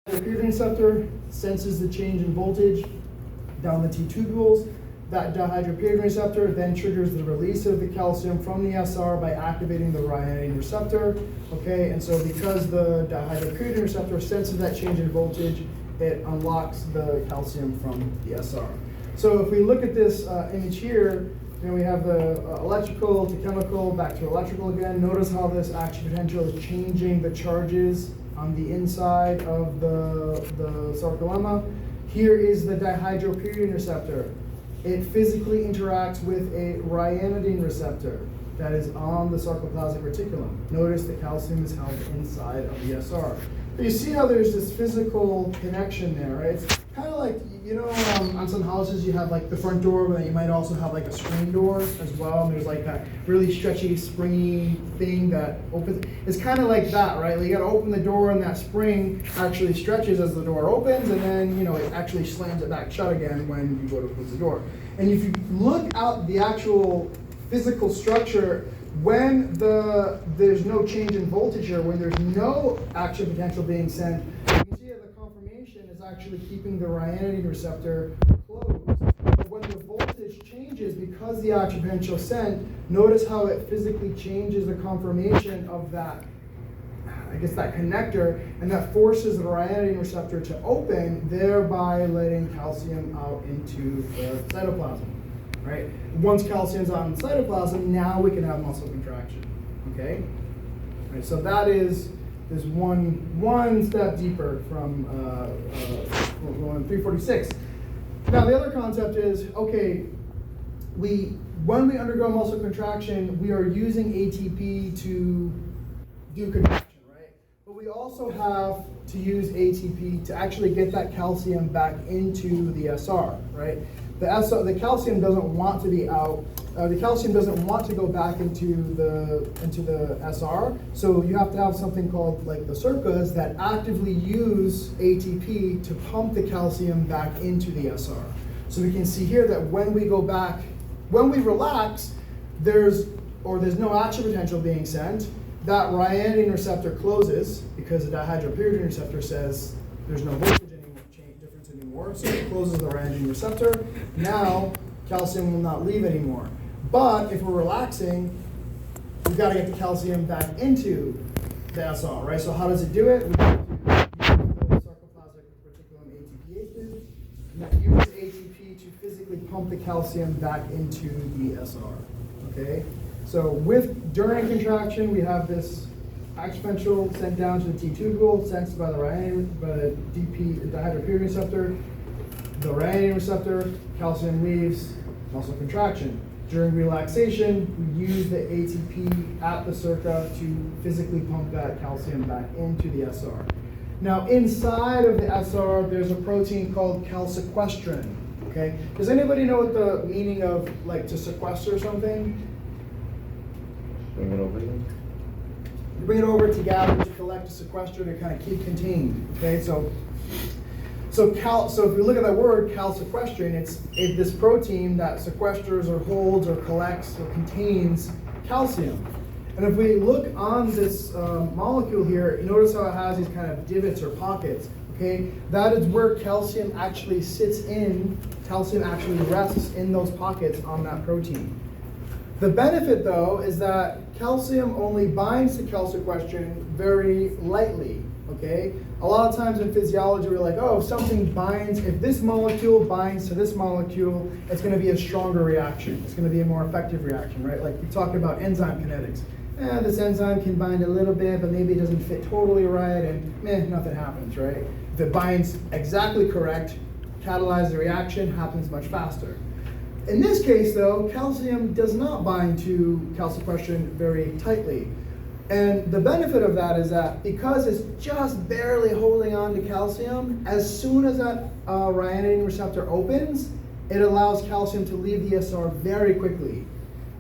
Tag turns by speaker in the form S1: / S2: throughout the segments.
S1: dihydropyridine receptor senses the change in voltage down the T tubules. That dihydropyridine receptor then triggers the release of the calcium from the SR by activating the ryanodine receptor. Okay, and so because the dihydropyridine receptor senses that change in voltage, it unlocks the calcium from the SR. So if we look at this image here, we have the electrical to chemical, back to electrical again. Notice how this action potential is changing the charges on the inside of the sarcolemma. Here is the dihydropyridine receptor. It physically interacts with a ryanodine receptor that is on the sarcoplasmic reticulum. Notice the calcium is held inside of the SR. But you see how there's this physical connection there, right? It's kind of like, on some houses you have like the front door, but you might also have like a screen door as well. And there's like that really stretchy, springy thing that opens. It's kind of like that, right? Like you got to open the door, and that spring actually stretches as the door opens, and then it actually slams it back shut again when you go to close the door. And if you look at the actual physical structure, when there's no change in voltage here, when there's no action potential being sent, you can see that the conformation is actually keeping the ryanodine receptor closed. But when the voltage changes, because the action potential sent, notice how it physically changes the conformation of that connector, and that forces the ryanodine receptor to open, thereby letting calcium out into the cytoplasm. Right? Once calcium's out in the cytoplasm, now we can have muscle contraction. Okay? Right, so that is one step deeper from 346. Now the other concept is, okay, when we undergo muscle contraction, we are using ATP to do contraction, right? But we also have to use ATP to actually get that calcium back into the SR, right? The calcium doesn't want to be out. The calcium doesn't want to go back into the SR. So you have to have something called like the circuits that actively use ATP to pump the calcium back into the SR. So we can see here that when we relax, there's no action potential being sent. That ryanodine receptor closes because the dihydropyridine receptor says there's no voltage difference anymore, so it closes the ryanodine receptor. Now calcium will not leave anymore. But if we're relaxing, we've got to get the calcium back into the SR, right? So how does it do it? We have to use the sarcoplasmic reticulum ATPases, and use ATP to physically pump the calcium back into the SR. Okay? So during contraction, we have this action potential sent down to the T tubule, sensed by the dihydropyridine receptor. The ryanodine receptor, calcium leaves, muscle contraction. During relaxation, we use the ATP at the circa to physically pump that calcium back into the SR. Now, inside of the SR, there's a protein called calsequestrin. Okay? Does anybody know what the meaning of to sequester something?
S2: Bring it over here.
S1: You bring it over to gather, to collect, to sequester, to kind of keep contained. Okay, so if we look at that word calsequestrin, it's this protein that sequesters or holds or collects or contains calcium. And if we look on this molecule here, notice how it has these kind of divots or pockets. Okay, that is where calcium actually sits in. Calcium actually rests in those pockets on that protein. The benefit, though, is that calcium only binds to calsequestrin very lightly, okay? A lot of times in physiology, we're like, oh, if this molecule binds to this molecule, it's going to be a stronger reaction. It's going to be a more effective reaction, right? Like we talked about enzyme kinetics. This enzyme can bind a little bit, but maybe it doesn't fit totally right, and nothing happens, right? If it binds exactly correct, catalyze the reaction, happens much faster. In this case, though, calcium does not bind to calsequestrin very tightly. And the benefit of that is that because it's just barely holding on to calcium, as soon as that ryanodine receptor opens, it allows calcium to leave the SR very quickly.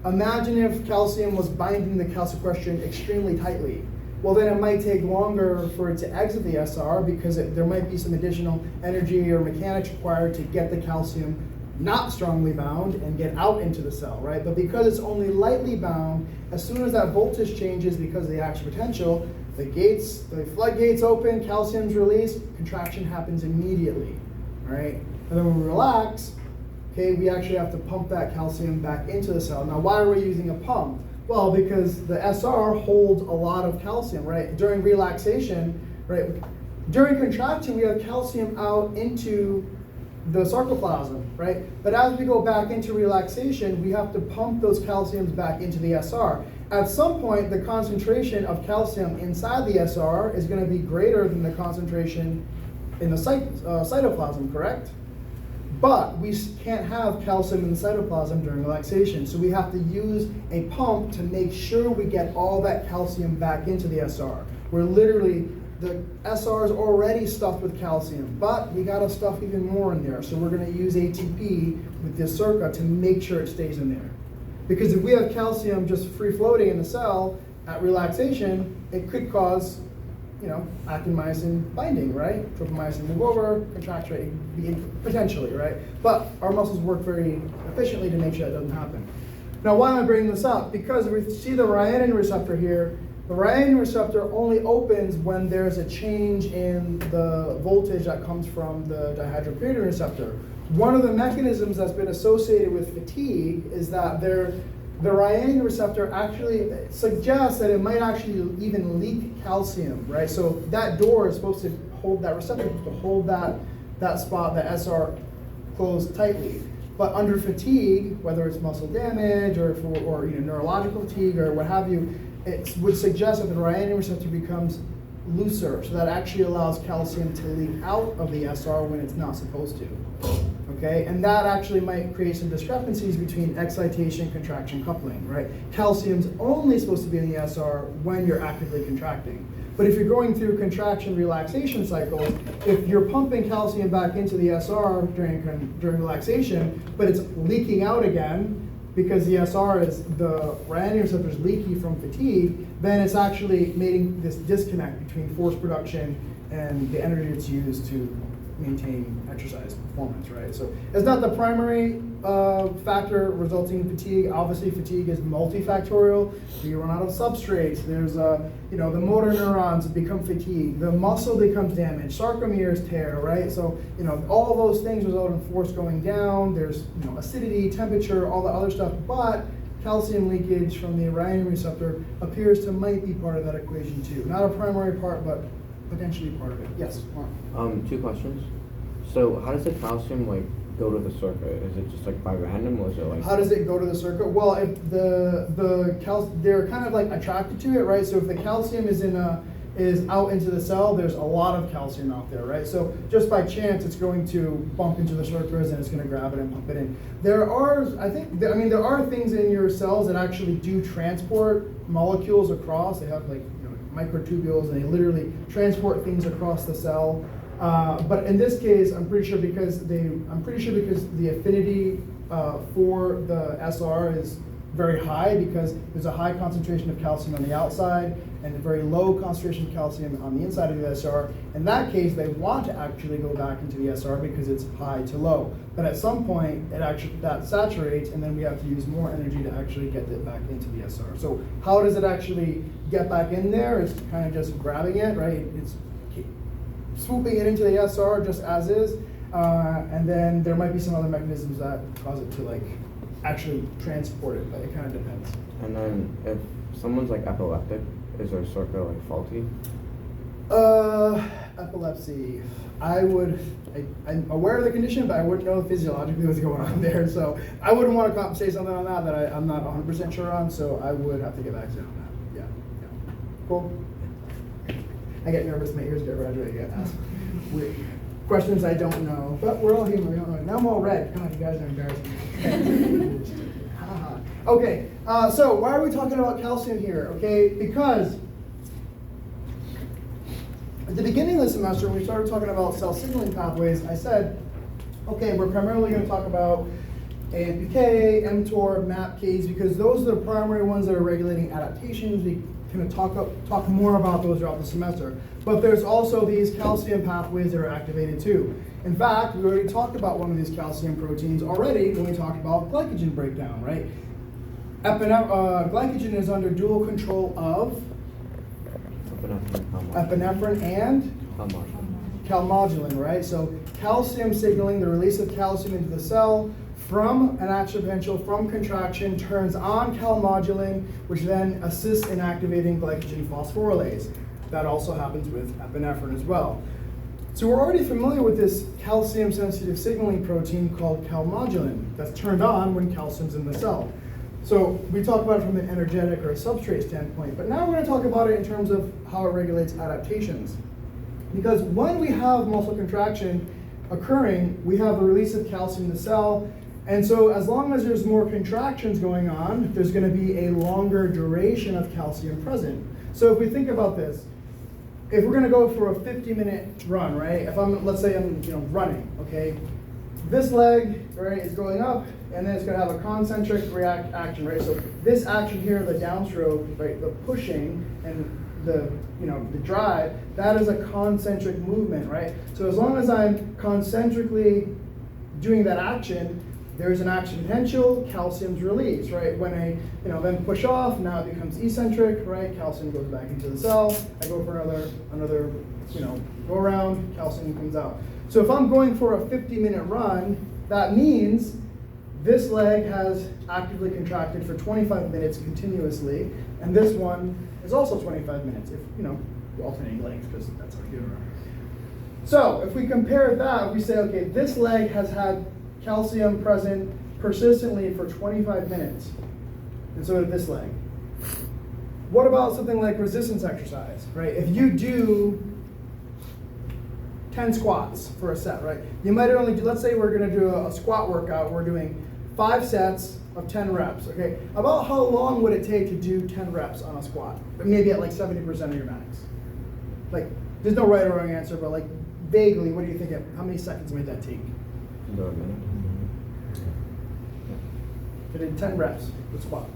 S1: Imagine if calcium was binding the calsequestrin extremely tightly. Well, then it might take longer for it to exit the SR because there might be some additional energy or mechanics required to get the calcium not strongly bound and get out into the cell, right? But because it's only lightly bound, as soon as that voltage changes because of the action potential, the floodgates open, calcium's released, contraction happens immediately, right? And then when we relax, okay, we actually have to pump that calcium back into the cell. Now, why are we using a pump? Well, because the SR holds a lot of calcium, right? During relaxation, right? During contraction, we have calcium out into the sarcoplasm, right? But as we go back into relaxation, we have to pump those calciums back into the SR. At some point, the concentration of calcium inside the SR is going to be greater than the concentration in the cytoplasm, correct? But we can't have calcium in the cytoplasm during relaxation, so we have to use a pump to make sure we get all that calcium back into the SR. We're literally, the SR is already stuffed with calcium, but we gotta stuff even more in there. So we're gonna use ATP with this circuit to make sure it stays in there. Because if we have calcium just free floating in the cell at relaxation, it could cause, actin-myosin binding, right? Tropomyosin move over, contract rate, potentially, right? But our muscles work very efficiently to make sure that doesn't happen. Now, why am I bringing this up? Because if we see the ryanine receptor here, the ryanine receptor only opens when there's a change in the voltage that comes from the dihydropyridine receptor. One of the mechanisms that's been associated with fatigue is that the ryanine receptor actually suggests that it might actually even leak calcium, right? So that door is supposed to hold, that receptor is supposed to hold that spot, the SR, closed tightly. But under fatigue, whether it's muscle damage or neurological fatigue or what have you, it would suggest that the ryanine receptor becomes looser, so that actually allows calcium to leak out of the SR when it's not supposed to. Okay, and that actually might create some discrepancies between excitation, contraction, coupling, right? Calcium's only supposed to be in the SR when you're actively contracting. But if you're going through contraction relaxation cycles, if you're pumping calcium back into the SR during relaxation, but it's leaking out again because the SR is, the ryanine receptor is leaky from fatigue, then it's actually making this disconnect between force production and the energy that's used to maintain exercise performance, right? So it's not the primary factor resulting in fatigue. Obviously, fatigue is multifactorial. You run out of substrates. There's the motor neurons become fatigued. The muscle becomes damaged. Sarcomeres tear, right? So all of those things result in force going down. There's acidity, temperature, all the other stuff. But calcium leakage from the ryanine receptor appears to might be part of that equation too. Not a primary part, but potentially part of it. Yes, Mark.
S2: 2 questions. So how does the calcium go to the circuit? Is it just by random, or is it
S1: How does it go to the circuit? Well, if they're kind of attracted to it, right? So if the calcium is out into the cell, there's a lot of calcium out there, right? So just by chance, it's going to bump into the circuitous and it's going to grab it and pump it in. There are things in your cells that actually do transport molecules across. They have microtubules, and they literally transport things across the cell. But in this case, I'm pretty sure because the affinity for the SR is very high, because there's a high concentration of calcium on the outside and a very low concentration of calcium on the inside of the SR. In that case, they want to actually go back into the SR because it's high to low. But at some point, that saturates, and then we have to use more energy to actually get it back into the SR. So how does it actually get back in there? It's kind of just grabbing it, right? It's swooping it into the SR just as is, and then there might be some other mechanisms that cause it to actually transport it, but it kind of depends.
S2: And then if someone's epileptic, is their circuit faulty?
S1: Epilepsy. I'm aware of the condition, but I wouldn't know physiologically what's going on there. So I wouldn't want to say something on that I'm not 100% sure on. So I would have to get back to you on that. Yeah. Cool. I get nervous. My ears get red. I get asked weird questions I don't know. But we're all human. We don't know. Now I'm all red. God, you guys are embarrassing. Okay. So why are we talking about calcium here? Okay, because at the beginning of the semester, when we started talking about cell signaling pathways, I said, okay, we're primarily going to talk about AMPK, mTOR, MAPKs, because those are the primary ones that are regulating adaptations. We kind of talk more about those throughout the semester. But there's also these calcium pathways that are activated too. In fact, we already talked about one of these calcium proteins already when we talked about glycogen breakdown, right? Glycogen is under dual control of
S2: epinephrine,
S1: epinephrine and calmodulin, right? So calcium signaling, the release of calcium into the cell from an action potential, from contraction, turns on calmodulin, which then assists in activating glycogen phosphorylase. That also happens with epinephrine as well. So we're already familiar with this calcium-sensitive signaling protein called calmodulin that's turned on when calcium's in the cell. So we talk about it from an energetic or a substrate standpoint, but now we're going to talk about it in terms of how it regulates adaptations. Because when we have muscle contraction occurring, we have the release of calcium in the cell, and so as long as there's more contractions going on, there's going to be a longer duration of calcium present. So if we think about this, if we're going to go for a 50-minute run, right? If let's say I'm running, okay? This leg, right, is going up, and then it's going to have a concentric action, right? So this action here, the downstroke, right, the pushing and the drive, that is a concentric movement, right? So as long as I'm concentrically doing that action, there's an action potential, calcium's released, right? When I then push off, now it becomes eccentric, right? Calcium goes back into the cell. I go for another go around, calcium comes out. So if I'm going for a 50-minute run, that means this leg has actively contracted for 25 minutes continuously, and this one is also 25 minutes, if alternating legs, because that's how we do it around here. So if we compare that, we say, okay, this leg has had calcium present persistently for 25 minutes, and so did this leg. What about something like resistance exercise, right? If you do 10 squats for a set, right? You might only do, let's say we're going to do a squat workout, we're doing 5 sets of 10 reps, okay? About how long would it take to do 10 reps on a squat? Maybe at like 70% of your max. Like, there's no right or wrong answer, but like vaguely, what do you think? How many seconds might that take?
S2: About a minute.
S1: I did 10 reps with squat.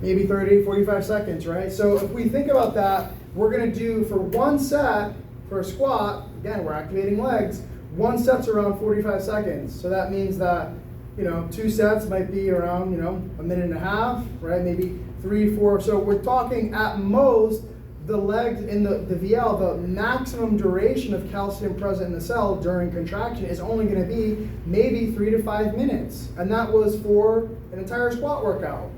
S1: Maybe 30, 45 seconds, right? So if we think about that, we're going to do for one set for a squat, again, we're activating legs, one set's around 45 seconds. So that means that, 2 sets might be around, a minute and a half, right? Maybe 3, 4. So we're talking at most the legs in the VL, the maximum duration of calcium present in the cell during contraction is only going to be maybe 3 to 5 minutes. And that was for an entire squat workout,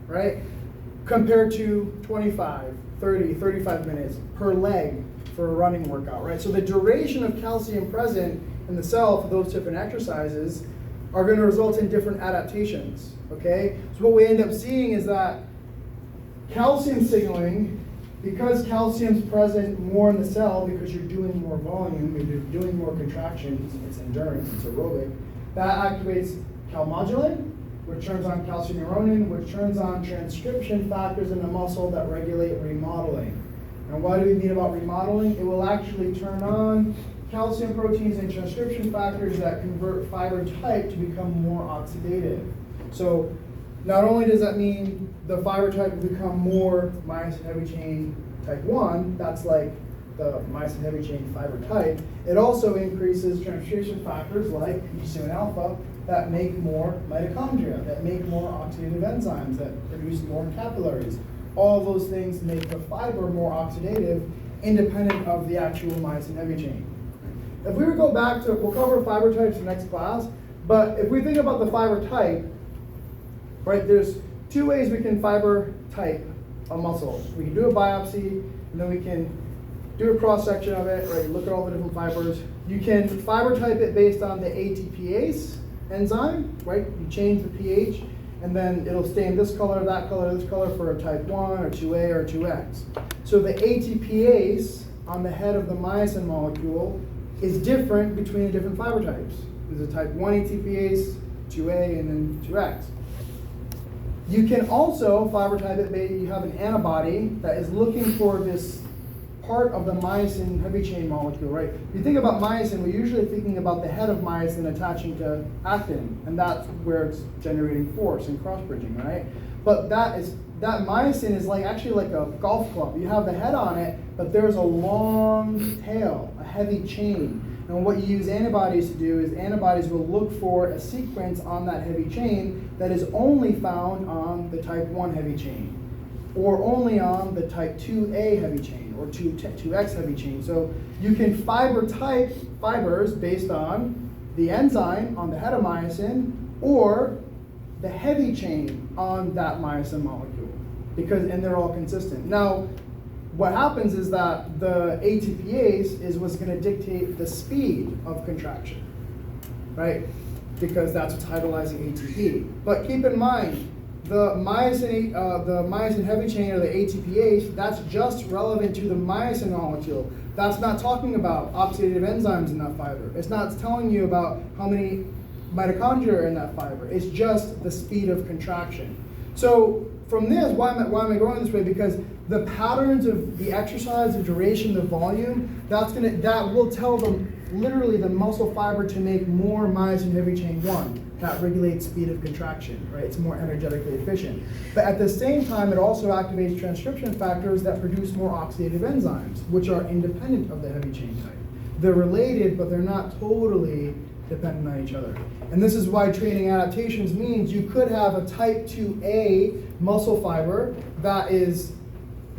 S1: right? Compared to 25, 30, 35 minutes per leg for a running workout, right? So the duration of calcium present in the cell for those different exercises are going to result in different adaptations, okay? So what we end up seeing is that calcium signaling, because calcium's present more in the cell because you're doing more volume, you're doing more contractions, it's endurance, it's aerobic, that activates calmodulin, which turns on calcineuronin, which turns on transcription factors in the muscle that regulate remodeling. And what do we mean about remodeling? It will actually turn on calcium proteins and transcription factors that convert fiber type to become more oxidative. So not only does that mean the fiber type will become more myosin heavy chain type 1, that's like the myosin heavy chain fiber type, it also increases transcription factors like PGC1 alpha that make more mitochondria, that make more oxidative enzymes, that produce more capillaries. All of those things make the fiber more oxidative independent of the actual myosin heavy chain. If we would go back to, we'll cover fiber types in the next class, but if we think about the fiber type, right, there's 2 ways we can fiber type a muscle. We can do a biopsy, and then we can do a cross-section of it, right, look at all the different fibers. You can fiber type it based on the ATPase enzyme, right? You change the pH, and then it'll stay in this color, that color, this color for a type 1 or 2A or 2X. So the ATPase on the head of the myosin molecule is different between the different fiber types. There's a type 1 ATPase, 2A, and then 2X. You can also fiber type it, you have an antibody that is looking for this part of the myosin heavy chain molecule, right? If you think about myosin, we're usually thinking about the head of myosin attaching to actin, and that's where it's generating force and cross-bridging, right? But that myosin is actually like a golf club. You have the head on it, but there's a long tail, a heavy chain. And what you use antibodies to do is antibodies will look for a sequence on that heavy chain that is only found on the type 1 heavy chain. or only on the type 2A heavy chain or 2X heavy chain. So you can fiber type fibers based on the enzyme on the head of myosin or the heavy chain on that myosin molecule, and they're all consistent. Now, what happens is that the ATPase is what's going to dictate the speed of contraction, right? Because that's what's hydrolyzing ATP. But keep in mind, the myosin heavy chain or the ATPase, that's just relevant to the myosin molecule. That's not talking about oxidative enzymes in that fiber. It's not telling you about how many mitochondria are in that fiber. It's just the speed of contraction. So from this, why am I going this way? Because the patterns of the exercise, the duration, the volume, that will tell them literally the muscle fiber to make more myosin heavy chain 1. That regulates speed of contraction, right? It's more energetically efficient. But at the same time, it also activates transcription factors that produce more oxidative enzymes, which are independent of the heavy chain type. They're related, but they're not totally dependent on each other. And this is why training adaptations means you could have a type 2A muscle fiber that is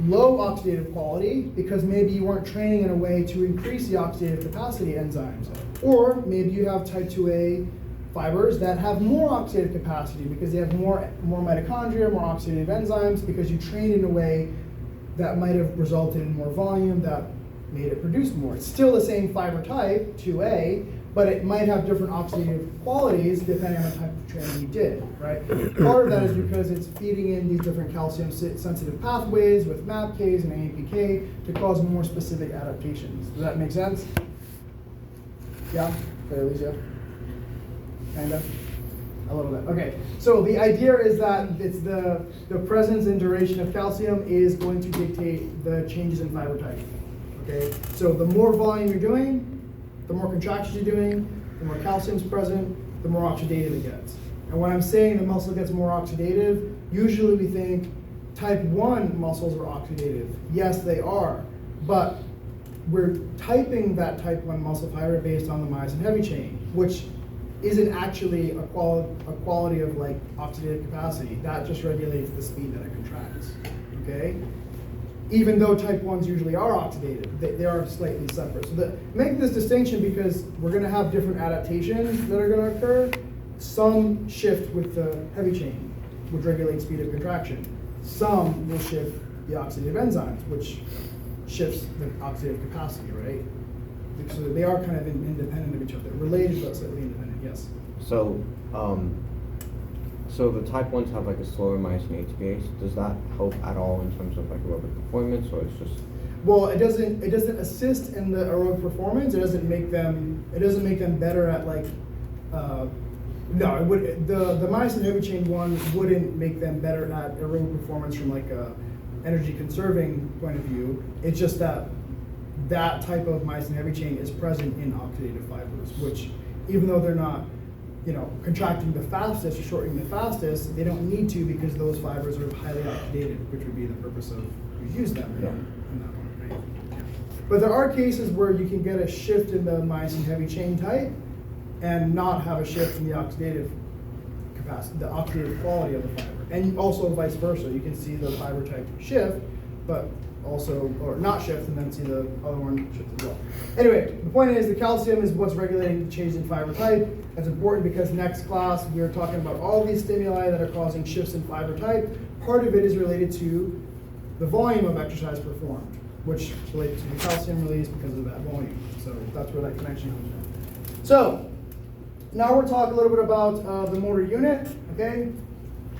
S1: low oxidative quality because maybe you weren't training in a way to increase the oxidative capacity enzymes. Or maybe you have type 2A fibers that have more oxidative capacity because they have more mitochondria, more oxidative enzymes, because you trained in a way that might have resulted in more volume that made it produce more. It's still the same fiber type, 2A, but it might have different oxidative qualities depending on the type of training you did, right? Part of that is because it's feeding in these different calcium-sensitive pathways with MAPK and AMPK to cause more specific adaptations. Does that make sense? Yeah? Okay, Alicia? Kind of? A little bit. Okay, so the idea is that it's the presence and duration of calcium is going to dictate the changes in fiber type. Okay, so the more volume you're doing, the more contractions you're doing, the more calcium's present, the more oxidative it gets. And when I'm saying the muscle gets more oxidative, usually we think type 1 muscles are oxidative. Yes, they are, but we're typing that type 1 muscle fiber based on the myosin heavy chain, which isn't actually a quality of like oxidative capacity. That just regulates the speed that it contracts, okay? Even though type 1s usually are oxidative, they are slightly separate. So make this distinction because we're gonna have different adaptations that are gonna occur. Some shift with the heavy chain, which regulates speed of contraction. Some will shift the oxidative enzymes, which shifts the oxidative capacity, right? So they are kind of independent of each other, related but slightly independent, yes.
S2: So, so the type 1s have like a slower myosin ATPase. Does that help at all in terms of like aerobic performance, or it's just?
S1: Well, it doesn't assist in the aerobic performance. It doesn't make them better at like. No, it would. The myosin heavy chain 1 wouldn't make them better at aerobic performance from like a energy conserving point of view. It's just that type of myosin heavy chain is present in oxidative fibers, which even though they're not, contracting the fastest or shortening the fastest, they don't need to because those fibers are highly oxidative, which would be the purpose of you use them.
S2: Yeah.
S1: In that one, right? Yeah. But there are cases where you can get a shift in the myosin heavy chain type and not have a shift in the oxidative capacity, the oxidative quality of the fiber. And also vice versa. You can see the fiber type shift, but also, or not shift, and then see the other one shift as well. Anyway, the point is the calcium is what's regulating the change in fiber type. That's important because next class we're talking about all these stimuli that are causing shifts in fiber type. Part of it is related to the volume of exercise performed, which relates to the calcium release because of that volume. So that's where that connection comes from. So now we're talking a little bit about the motor unit, okay?